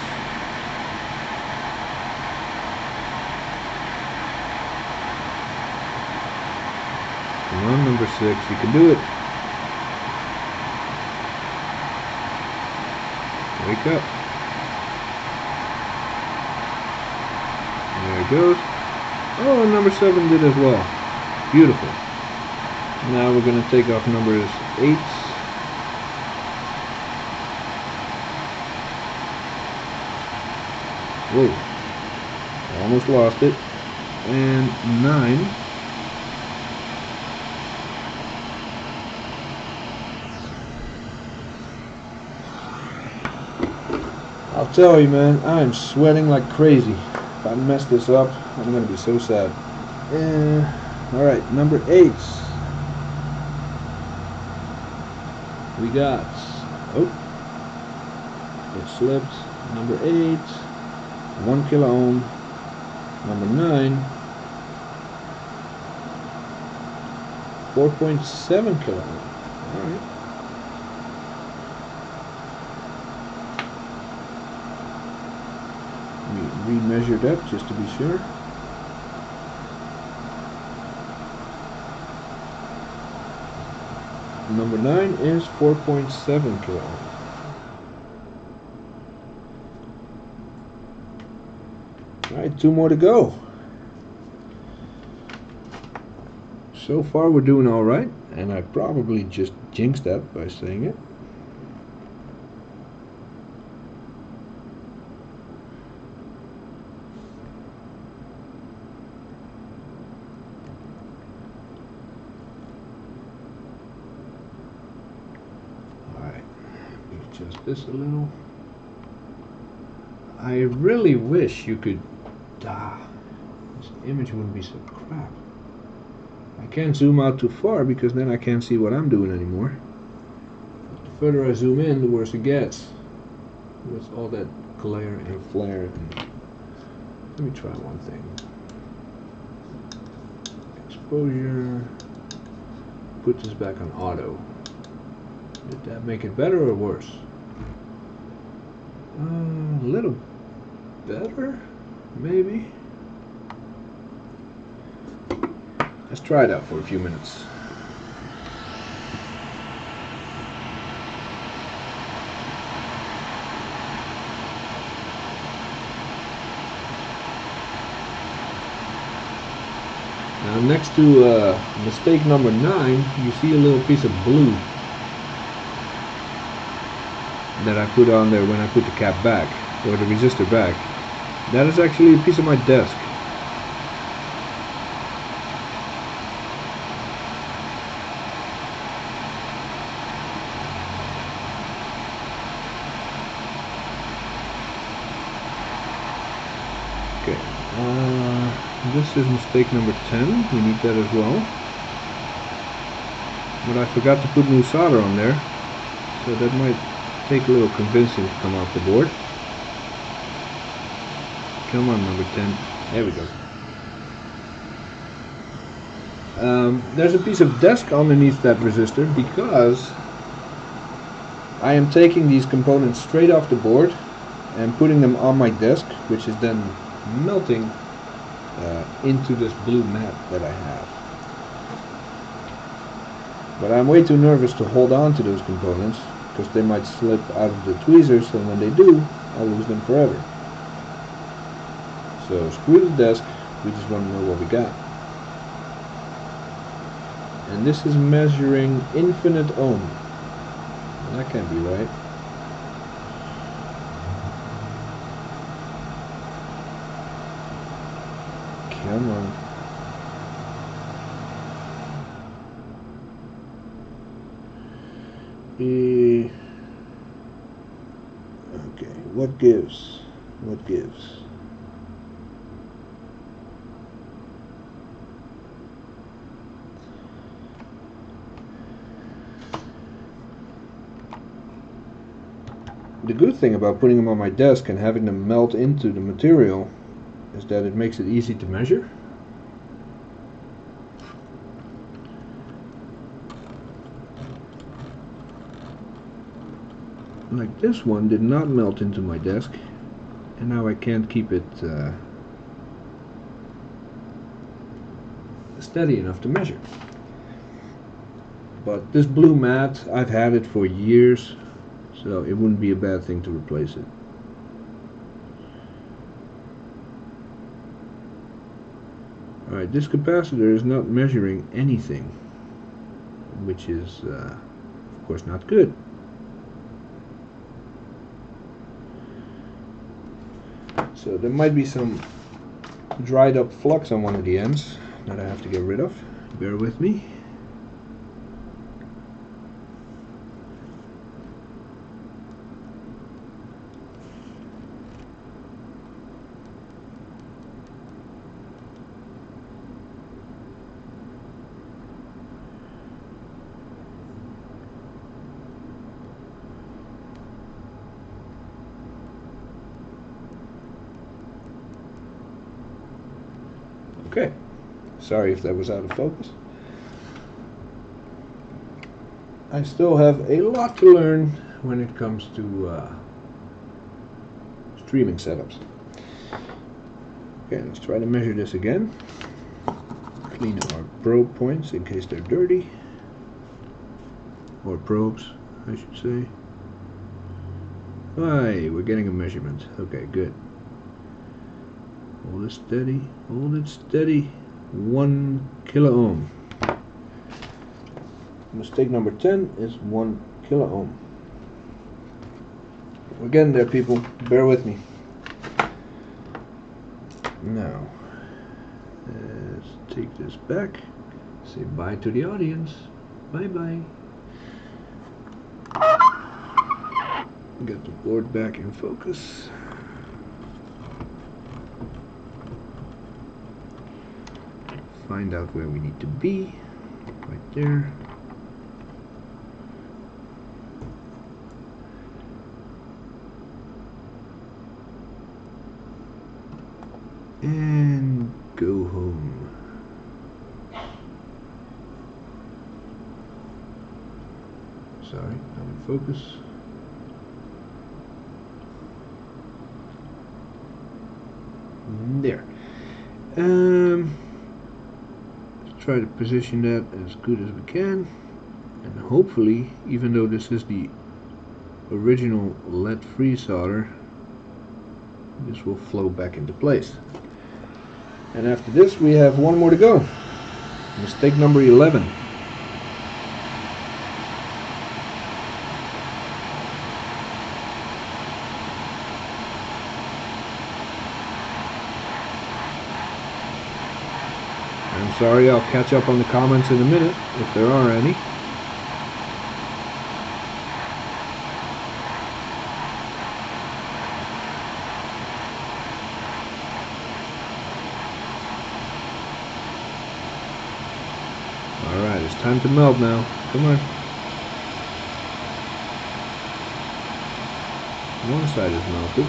Come on, number 6, you can do it. Wake up. There it goes. Oh, and number 7 did as well. Beautiful. Now we're going to take off numbers 8. Whoa. Almost lost it. And 9. I'll tell you, man, I'm sweating like crazy. If I mess this up, I'm going to be so sad. Alright, number 8. We got, oh, it slipped. Number 8, 1 kilo ohm. Number 9, 4.7 kilo ohm. Alright. Remeasure that just to be sure. Number 9 is 4.7 kilo ohm. Alright, 2 more to go. So far we're doing alright, and I probably just jinxed that by saying it. Alright, adjust this a little. I really wish you could... this image wouldn't be so crap. I can't zoom out too far because then I can't see what I'm doing anymore. But the further I zoom in, the worse it gets. With all that glare and flare. Let me try one thing. Exposure. Put this back on auto. Did that make it better or worse? A little better, maybe. Let's try it out for a few minutes. Now next to mistake number 9, you see a little piece of blue that I put on there when I put the cap back, or the resistor back. That is actually a piece of my desk. Okay, this is mistake number 10. We need that as well. But I forgot to put new solder on there, so that might take a little convincing to come off the board. Come on, number 10. There we go. There's a piece of desk underneath that resistor because I am taking these components straight off the board and putting them on my desk, which is then melting into this blue mat that I have. But I'm way too nervous to hold on to those components because they might slip out of the tweezers, and when they do, I'll lose them forever. So screw the desk, we just want to know what we got. And this is measuring infinite ohm. Well, that can't be right. Come on. Okay, what gives? What gives? The good thing about putting them on my desk and having them melt into the material is that it makes it easy to measure. Like this one did not melt into my desk, and now I can't keep it steady enough to measure. But this blue mat, I've had it for years, so it wouldn't be a bad thing to replace it. Alright, this capacitor is not measuring anything, which is of course not good. So there might be some dried up flux on one of the ends that I have to get rid of. Bear with me. Okay, sorry if that was out of focus. I still have a lot to learn when it comes to streaming setups. Okay, let's try to measure this again. Clean our probe points in case they're dirty. Or probes, I should say. Hi, we're getting a measurement. Okay, good. Hold it steady, hold it steady. 1 kilo ohm. Mistake number 10 is 1 kilo ohm. We're getting there, people. Bear with me. Now, let's take this back. Say bye to the audience. Bye-bye. Get the board back in focus. Find out where we need to be. Right there. And go home. Sorry, not in focus. There. Try to position that as good as we can, and hopefully, even though this is the original lead-free solder, this will flow back into place. And after this, we have one more to go. Mistake number 11. I'm sorry, I'll catch up on the comments in a minute, if there are any. Alright, it's time to melt now. Come on. One side is melted.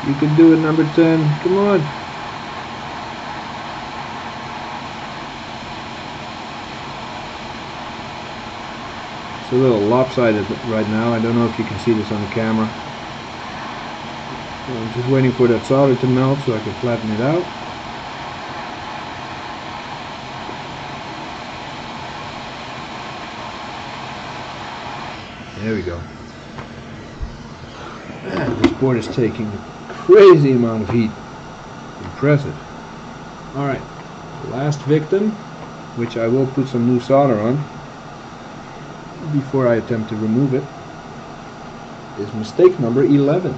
You can do it, number 10. Come on. It's a little lopsided right now. I don't know if you can see this on the camera. I'm just waiting for that solder to melt so I can flatten it out. There we go. Man, this board is taking crazy amount of heat. Impressive. Alright, last victim, which I will put some new solder on before I attempt to remove it, is mistake number 11.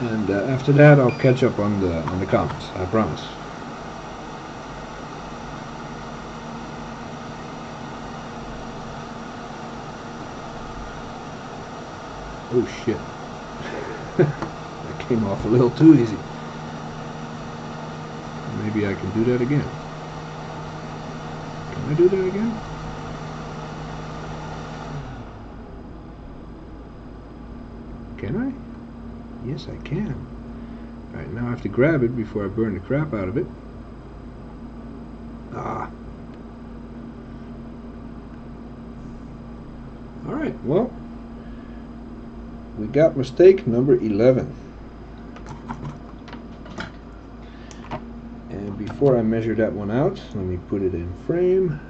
And after that I'll catch up on the comments, I promise. Oh shit. That came off a little too easy. Maybe I can do that again. Can I do that again? Can I? Yes, I can. Alright, now I have to grab it before I burn the crap out of it. Ah. Alright, well, we got mistake number 11. And before I measure that one out, let me put it in frame.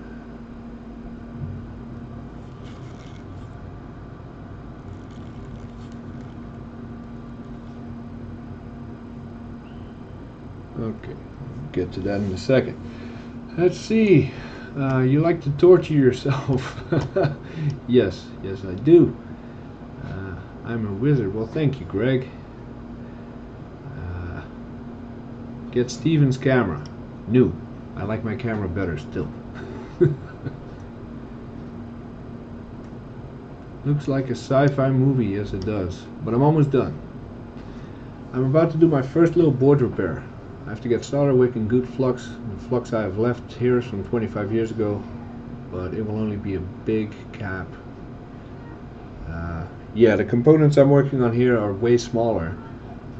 Okay, I'll get to that in a second. Let's see. You like to torture yourself. Yes, I do. I'm a wizard. Well, thank you, Greg. Get Steven's camera. New. I like my camera better still. Looks like a sci-fi movie. Yes, it does. But I'm almost done. I'm about to do my first little board repair. I have to get solder wick in good flux. The flux I have left here is from 25 years ago. but it will only be a big cap. Yeah, the components I'm working on here are way smaller,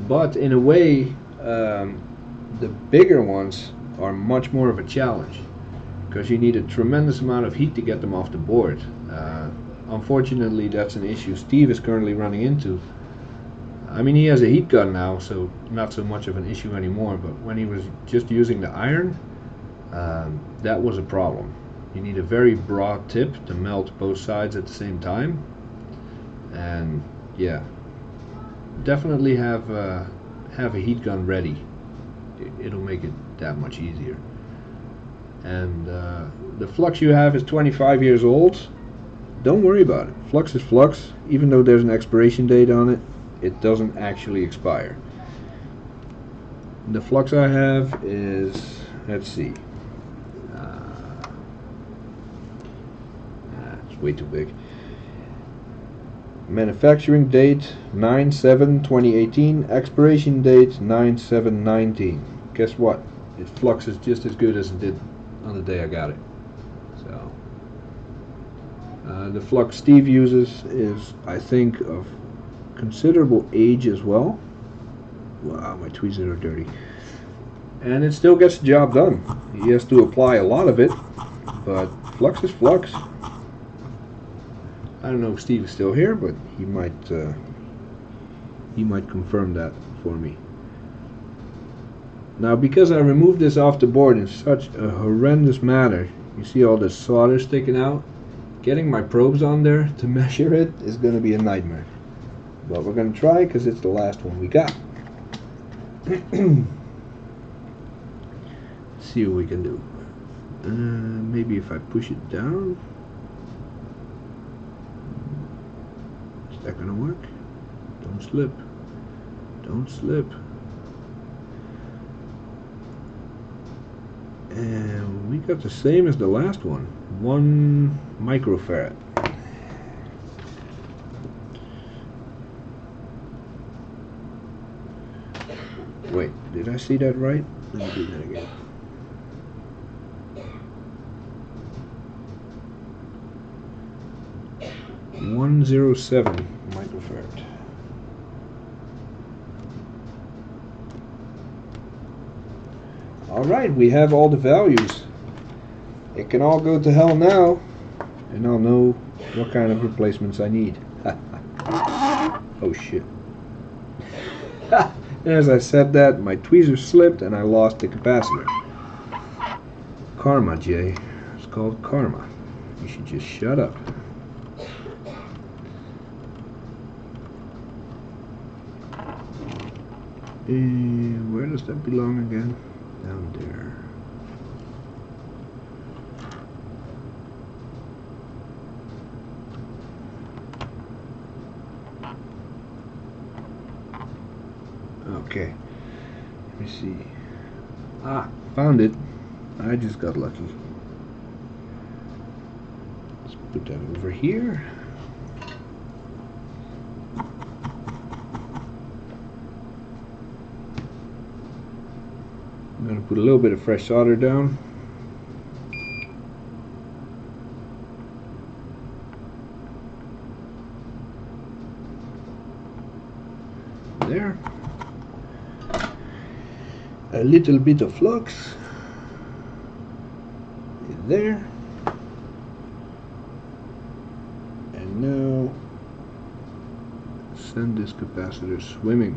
but in a way the bigger ones are much more of a challenge, because you need a tremendous amount of heat to get them off the board. Unfortunately, that's an issue Steve is currently running into. I mean, he has a heat gun now, so not so much of an issue anymore, but when he was just using the iron, that was a problem. You need a very broad tip to melt both sides at the same time. And yeah, definitely have a heat gun ready. It'll make it that much easier. And the flux you have is 25 years old. Don't worry about it. Flux is flux. Even though there's an expiration date on it, it doesn't actually expire. The flux I have is, let's see, it's way too big. Manufacturing date 9/7/2018, expiration date 9/7/19. Guess what? It fluxes just as good as it did on the day I got it. So the flux Steve uses is, I think, of considerable age as well. Wow, my tweezers are dirty. And it still gets the job done. He has to apply a lot of it, but flux is flux. I don't know if Steve is still here, but he might confirm that for me. Now, because I removed this off the board in such a horrendous manner, you see all the solder sticking out? Getting my probes on there to measure it is going to be a nightmare. But we're going to try, because it's the last one we got. See what we can do. Maybe if I push it down. Is that gonna work? Don't slip. Don't slip. And we got the same as the last one. 1 microfarad. Wait, did I see that right? Let me do that again. .107 microfarad. Alright, we have all the values. It can all go to hell now, and I'll know what kind of replacements I need. Oh shit. As I said that, my tweezer slipped and I lost the capacitor. Karma, Jay. It's called karma. You should just shut up. Where does that belong again? Down there. Okay. Let me see. Ah, found it. I just got lucky. Let's put that over here. I'm going to put a little bit of fresh solder down. There. A little bit of flux. There. And now send this capacitor swimming.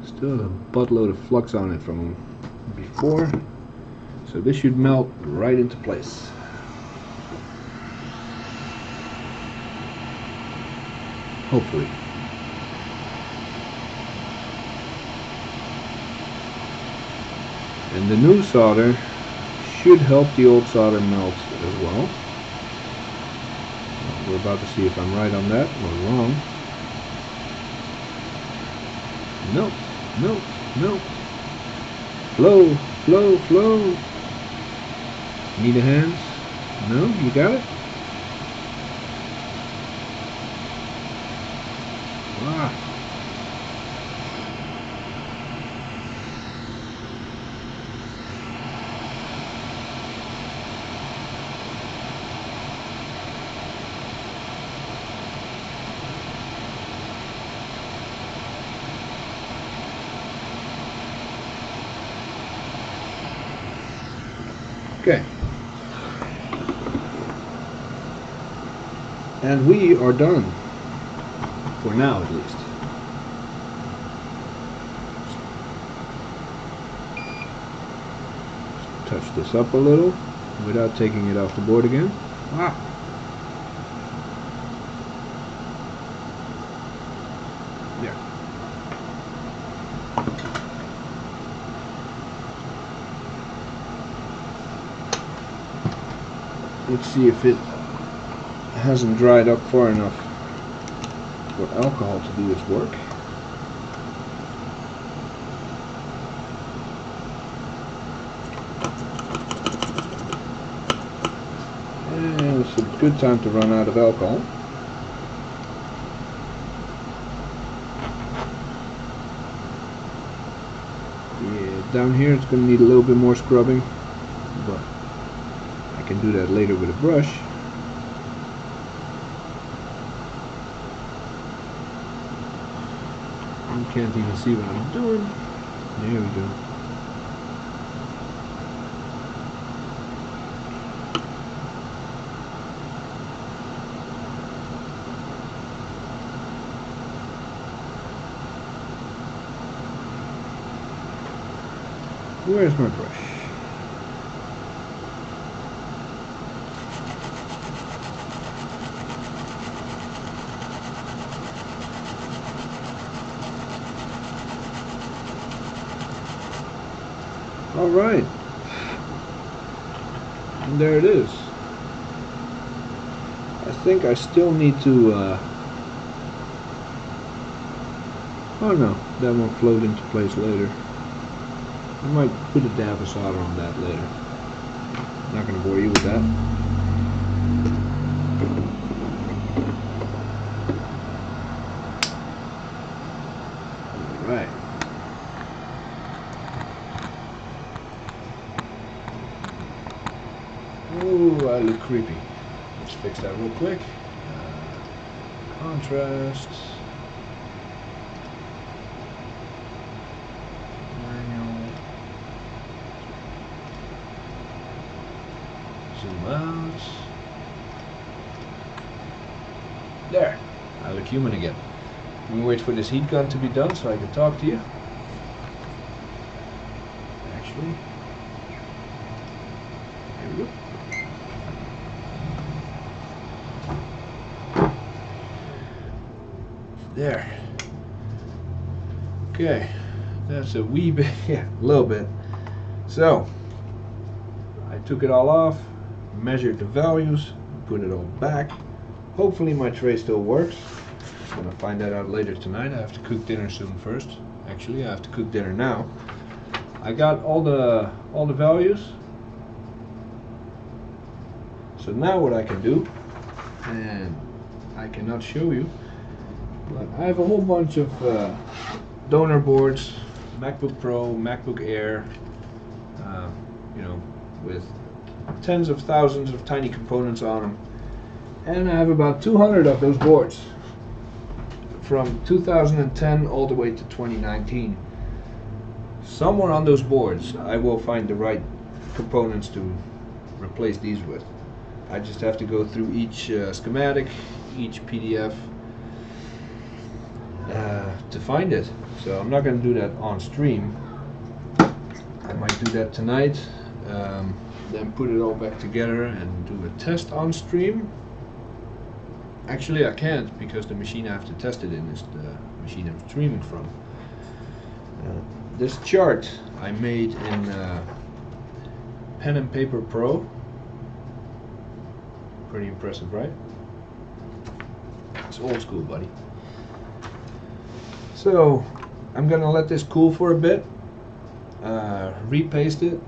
Still has a buttload of flux on it from before, so this should melt right into place. Hopefully. And the new solder should help the old solder melt as well. We're about to see if I'm right on that or wrong. Nope. No, no. Flow, flow, flow. Need a hand? No, you got it? Wow. Okay. And we are done. For now, at least. Touch this up a little without taking it off the board again. Wow. There. Let's see if it hasn't dried up far enough for alcohol to do its work. And it's a good time to run out of alcohol. Yeah, down here it's going to need a little bit more scrubbing, but I can do that later with a brush. You can't even see what I'm doing. There we go. Where's my brush? All right, and there it is. I think I still need to, oh no, that won't float into place later. I might put a dab of solder on that later. Not going to bore you with that. All right. Ooh, I look creepy. Let's fix that real quick. Contrast. Manual. Zoom out. There. I look human again. Let me wait for this heat gun to be done so I can talk to you. Actually. Here we go. There. Okay, that's a wee bit, yeah, a little bit. So, I took it all off, measured the values, put it all back. Hopefully my tray still works. I'm gonna find that out later tonight. I have to cook dinner soon first. Actually, I have to cook dinner now. I got all the values. So now what I can do, and I cannot show you, but I have a whole bunch of donor boards, MacBook Pro, MacBook Air, you know, with tens of thousands of tiny components on them. And I have about 200 of those boards from 2010 all the way to 2019. Somewhere on those boards I will find the right components to replace these with. I just have to go through each schematic, each PDF to find it. So I'm not going to do that on stream. I might do that tonight, then put it all back together and do a test on stream. Actually I can't, because the machine I have to test it in is the machine I'm streaming from. This chart I made in Pen and Paper Pro. Pretty impressive, right? It's old school, buddy. So I'm gonna let this cool for a bit, repaste it,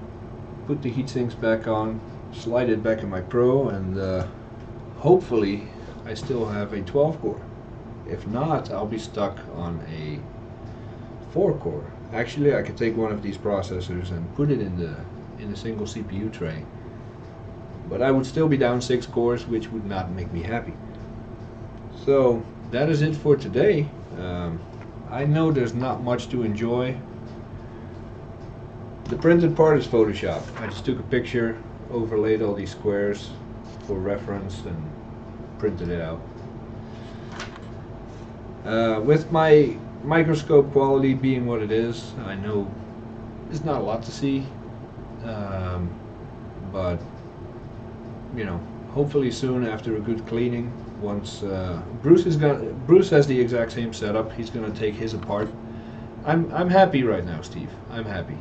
put the heat sinks back on, slide it back in my Pro, and hopefully I still have a 12 core. If not, I'll be stuck on a 4 core. Actually, I could take one of these processors and put it in the single CPU tray, but I would still be down 6 cores, which would not make me happy. So that is it for today. I know there's not much to enjoy. The printed part is Photoshop. I just took a picture overlaid all these squares for reference and printed it out. With my microscope quality being what it is, I know there's not a lot to see, but you know, hopefully soon after a good cleaning. Once Bruce has the exact same setup. He's gonna take his apart. I'm happy right now, Steve. I'm happy.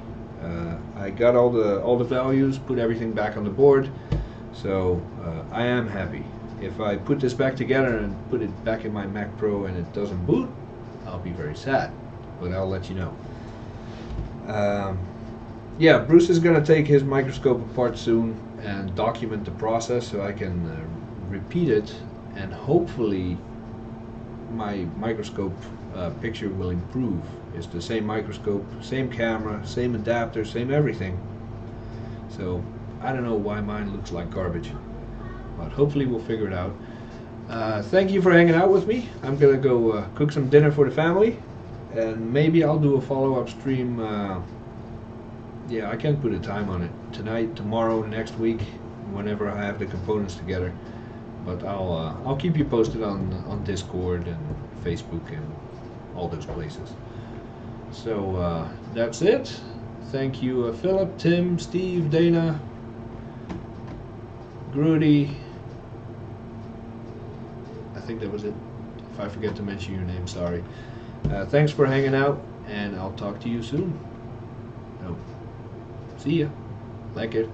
I got all the values, put everything back on the board, so I am happy. If I put this back together and put it back in my Mac Pro and it doesn't boot, I'll be very sad, but I'll let you know. Yeah, Bruce is gonna take his microscope apart soon and document the process so I can repeat it, and hopefully my microscope picture will improve. It's the same microscope, same camera, same adapter, same everything. So I don't know why mine looks like garbage, but hopefully we'll figure it out. Thank you for hanging out with me. I'm gonna go cook some dinner for the family, and maybe I'll do a follow-up stream. Yeah, I can't put a time on it. Tonight, tomorrow, next week, whenever I have the components together. But I'll keep you posted on Discord and Facebook and all those places. So that's it. Thank you, Philip, Tim, Steve, Dana, Grudy. I think that was it. If I forget to mention your name, sorry. Thanks for hanging out, and I'll talk to you soon. So, see ya. Like it.